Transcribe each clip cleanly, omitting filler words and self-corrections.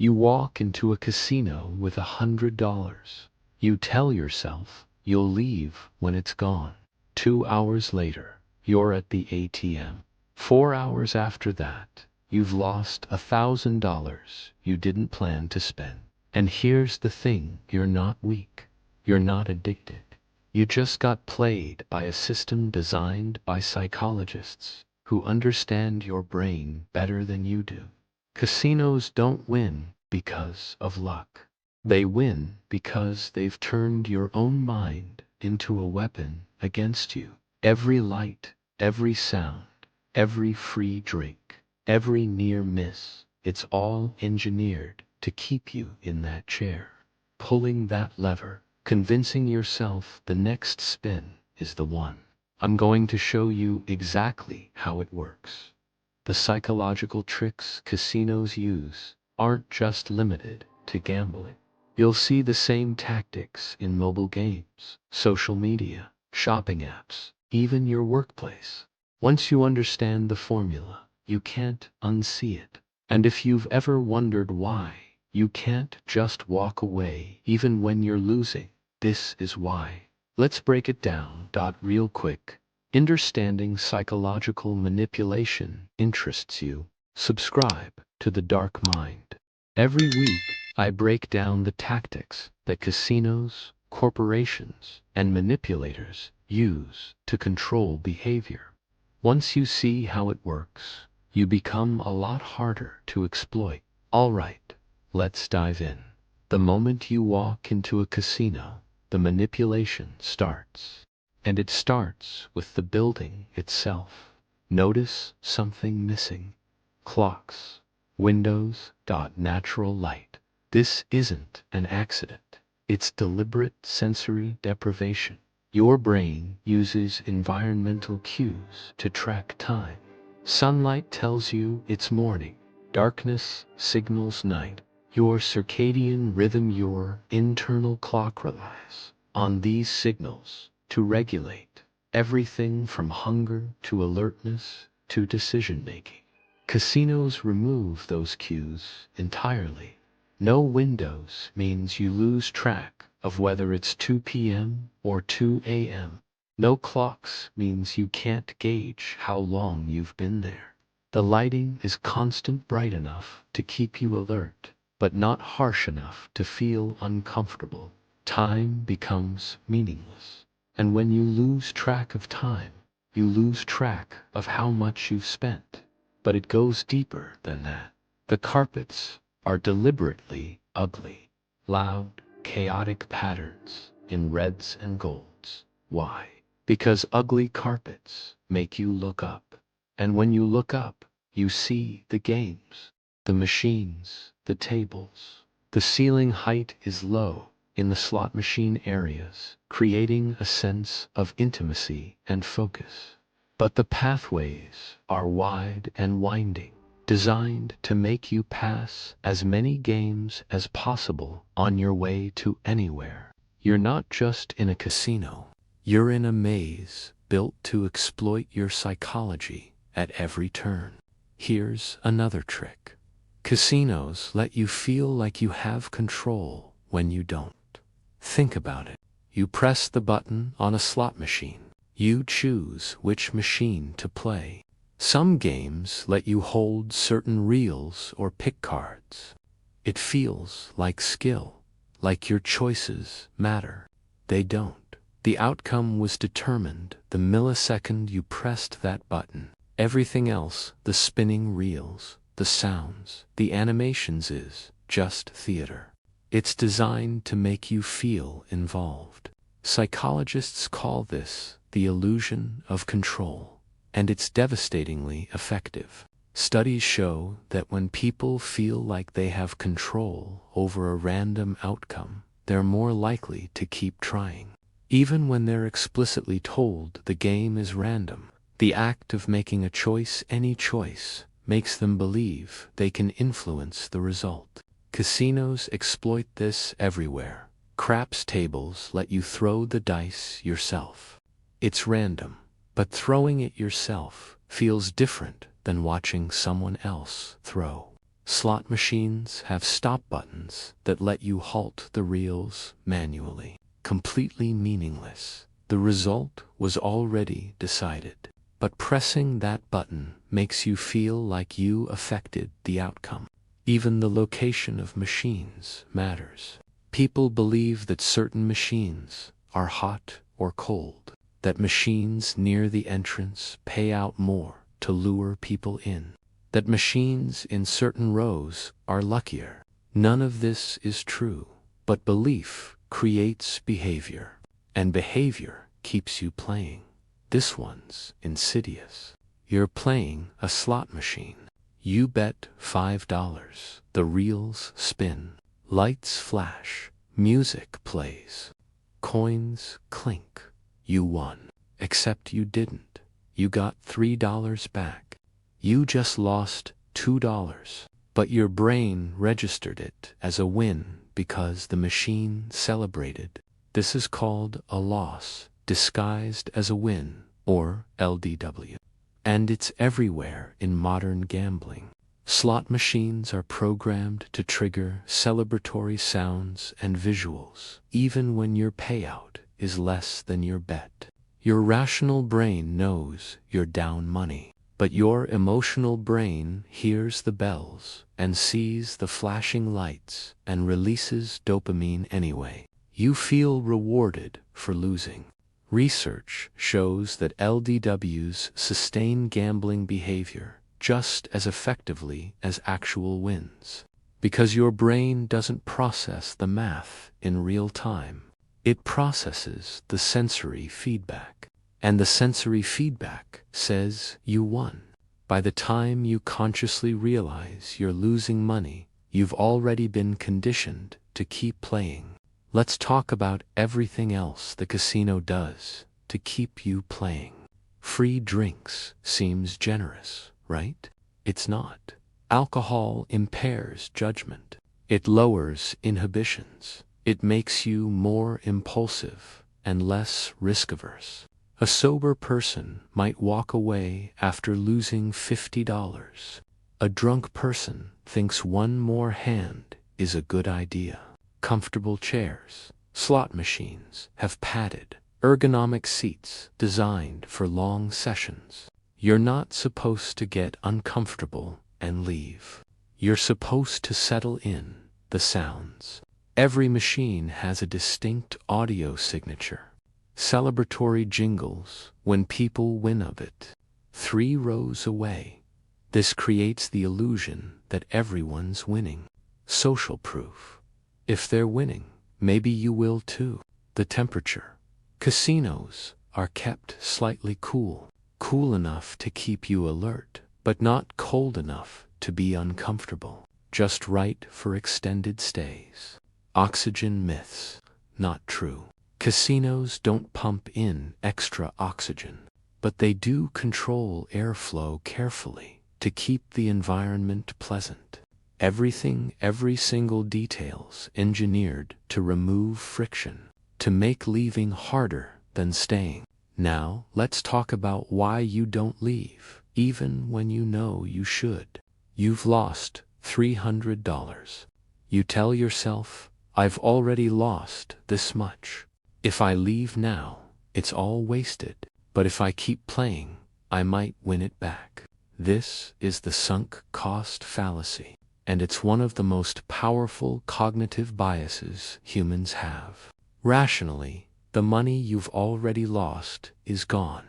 You walk into a casino with $100. You tell yourself you'll leave when it's gone. 2 hours later, you're at the ATM. 4 hours after that, you've lost $1,000 you didn't plan to spend. And here's the thing, you're not weak. You're not addicted. You just got played by a system designed by psychologists who understand your brain better than you do. Casinos don't win because of luck. They win because they've turned your own mind into a weapon against you. Every light, every sound, every free drink, every near miss, it's all engineered to keep you in that chair, pulling that lever, convincing yourself the next spin is the one. I'm going to show you exactly how it works. The psychological tricks casinos use aren't just limited to gambling. You'll see the same tactics in mobile games, social media, shopping apps, even your workplace. Once you understand the formula, you can't unsee it. And if you've ever wondered why you can't just walk away even when you're losing, this is why. Let's break it down. Real quick. Understanding psychological manipulation interests you? Subscribe to The Dark Mind. Every week, I break down the tactics that casinos, corporations, and manipulators use to control behavior. Once you see how it works, you become a lot harder to exploit. All right, let's dive in. The moment you walk into a casino, the manipulation starts. And it starts with the building itself. Notice something missing. Clocks, windows, natural light. This isn't an accident. It's deliberate sensory deprivation. Your brain uses environmental cues to track time. Sunlight tells you it's morning. Darkness signals night. Your circadian rhythm, your internal clock relies on these signals to regulate everything from hunger to alertness to decision-making. Casinos remove those cues entirely. No windows means you lose track of whether it's 2 p.m. or 2 a.m. No clocks means you can't gauge how long you've been there. The lighting is constant, bright enough to keep you alert, but not harsh enough to feel uncomfortable. Time becomes meaningless. And when you lose track of time, you lose track of how much you've spent. But it goes deeper than that. The carpets are deliberately ugly, loud, chaotic patterns in reds and golds. Why? Because ugly carpets make you look up. And when you look up, you see the games, the machines, the tables. The ceiling height is low in the slot machine areas, creating a sense of intimacy and focus. But the pathways are wide and winding, designed to make you pass as many games as possible on your way to anywhere. You're not just in a casino, you're in a maze built to exploit your psychology at every turn. Here's another trick. Casinos let you feel like you have control when you don't. Think about it. You press the button on a slot machine. You choose which machine to play. Some games let you hold certain reels or pick cards. It feels like skill, like your choices matter. They don't. The outcome was determined the millisecond you pressed that button. Everything else, the spinning reels, the sounds, the animations, is just theater. It's designed to make you feel involved. Psychologists call this the illusion of control, and it's devastatingly effective. Studies show that when people feel like they have control over a random outcome, they're more likely to keep trying. Even when they're explicitly told the game is random, the act of making a choice, any choice, makes them believe they can influence the result. Casinos exploit this everywhere. Craps tables let you throw the dice yourself. It's random, but throwing it yourself feels different than watching someone else throw. Slot machines have stop buttons that let you halt the reels manually. Completely meaningless. The result was already decided. But pressing that button makes you feel like you affected the outcome. Even the location of machines matters. People believe that certain machines are hot or cold, that machines near the entrance pay out more to lure people in, that machines in certain rows are luckier. None of this is true, but belief creates behavior, and behavior keeps you playing. This one's insidious. You're playing a slot machine. You bet $5. The reels spin. Lights flash. Music plays. Coins clink. You won. Except you didn't. You got $3 back. You just lost $2. But your brain registered it as a win because the machine celebrated. This is called a loss disguised as a win, or LDW. And it's everywhere in modern gambling. Slot machines are programmed to trigger celebratory sounds and visuals, even when your payout is less than your bet. Your rational brain knows you're down money, but your emotional brain hears the bells and sees the flashing lights and releases dopamine anyway. You feel rewarded for losing. Research shows that LDWs sustain gambling behavior just as effectively as actual wins, because your brain doesn't process the math in real time. It processes the sensory feedback, and the sensory feedback says you won. By the time you consciously realize you're losing money, you've already been conditioned to keep playing. Let's talk about everything else the casino does to keep you playing. Free drinks seems generous, right? It's not. Alcohol impairs judgment. It lowers inhibitions. It makes you more impulsive and less risk-averse. A sober person might walk away after losing $50. A drunk person thinks one more hand is a good idea. Comfortable chairs, slot machines have padded, ergonomic seats designed for long sessions. You're not supposed to get uncomfortable and leave. You're supposed to settle in the sounds. Every machine has a distinct audio signature. Celebratory jingles when people win of it. 3 rows away. This creates the illusion that everyone's winning. Social proof. If they're winning, maybe you will too. The temperature. Casinos are kept slightly cool. Cool enough to keep you alert, but not cold enough to be uncomfortable. Just right for extended stays. Oxygen myths. Not true. Casinos don't pump in extra oxygen, but they do control airflow carefully to keep the environment pleasant. Every single detail's engineered to remove friction, to make leaving harder than staying. Now, let's talk about why you don't leave, even when you know you should. You've lost $300. You tell yourself, I've already lost this much. If I leave now, it's all wasted. But if I keep playing, I might win it back. This is the sunk cost fallacy. And it's one of the most powerful cognitive biases humans have. Rationally, the money you've already lost is gone.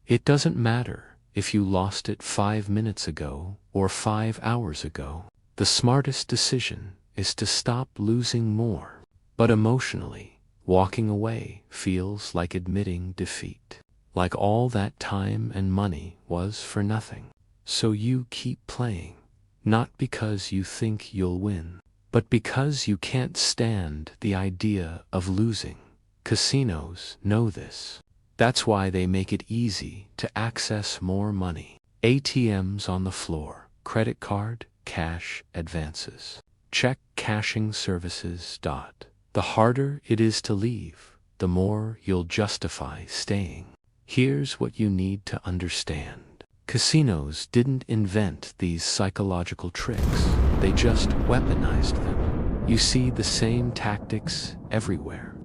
It doesn't matter if you lost it 5 minutes ago or 5 hours ago. The smartest decision is to stop losing more. But emotionally, walking away feels like admitting defeat. Like all that time and money was for nothing. So you keep playing. Not because you think you'll win, but because you can't stand the idea of losing. Casinos know this. That's why they make it easy to access more money. ATMs on the floor, credit card, cash advances. Check cashing services. The harder it is to leave, the more you'll justify staying. Here's what you need to understand. Casinos didn't invent these psychological tricks. they just weaponized them. You see the same tactics everywhere.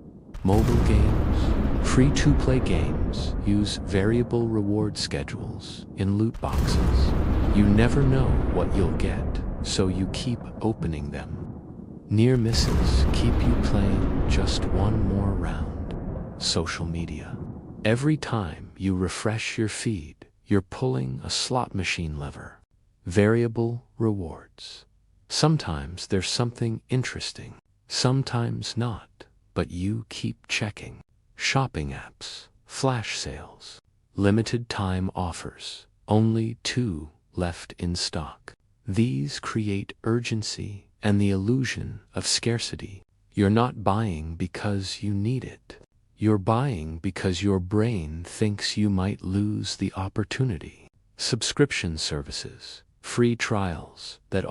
Mobile games, free-to-play games use variable reward schedules in loot boxes. You never know what you'll get, so you keep opening them. Near misses keep you playing just one more round. Social media. Every time you refresh your feed, you're pulling a slot machine lever. Variable rewards. Sometimes there's something interesting, sometimes not, but you keep checking. Shopping apps, flash sales, limited time offers, only 2 left in stock. These create urgency and the illusion of scarcity. You're not buying because you need it. You're buying because your brain thinks you might lose the opportunity. Subscription services, free trials that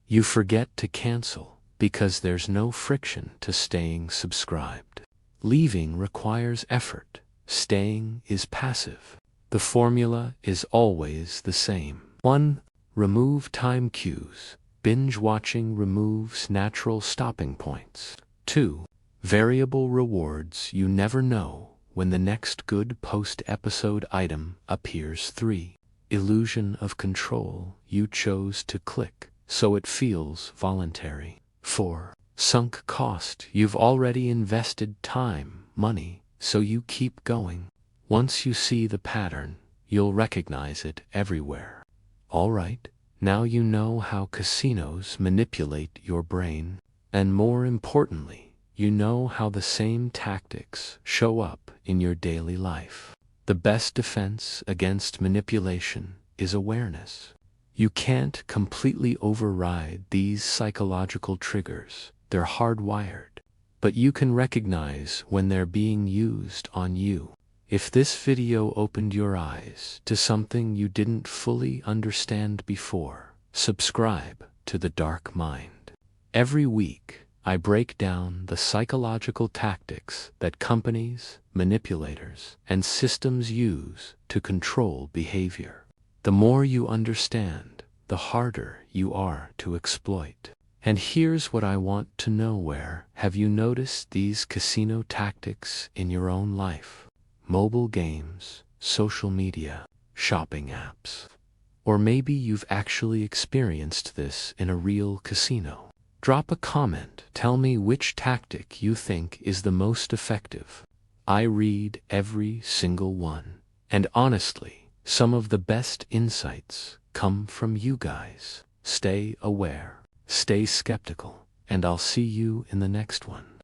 you forget to cancel because there's no friction to staying subscribed. Leaving requires effort. Staying is passive. The formula is always the same. 1. Remove time cues. Binge watching removes natural stopping points. 2. Variable rewards. You never know when the next good post-episode item appears. 3. Illusion of control. You chose to click, so it feels voluntary. 4. Sunk cost. You've already invested time, money, so you keep going. Once you see the pattern, you'll recognize it everywhere. All right. Now you know how casinos manipulate your brain, and more importantly, you know how the same tactics show up in your daily life. The best defense against manipulation is awareness. You can't completely override these psychological triggers, they're hardwired, but you can recognize when they're being used on you. If this video opened your eyes to something you didn't fully understand before, subscribe to The Dark Mind. Every week, I break down the psychological tactics that companies, manipulators, and systems use to control behavior. The more you understand, the harder you are to exploit. And here's what I want to know: where have you noticed these casino tactics in your own life? Mobile games, social media, shopping apps. Or maybe you've actually experienced this in a real casino. Drop a comment, tell me which tactic you think is the most effective. I read every single one. And honestly, some of the best insights come from you guys. Stay aware, stay skeptical, and I'll see you in the next one.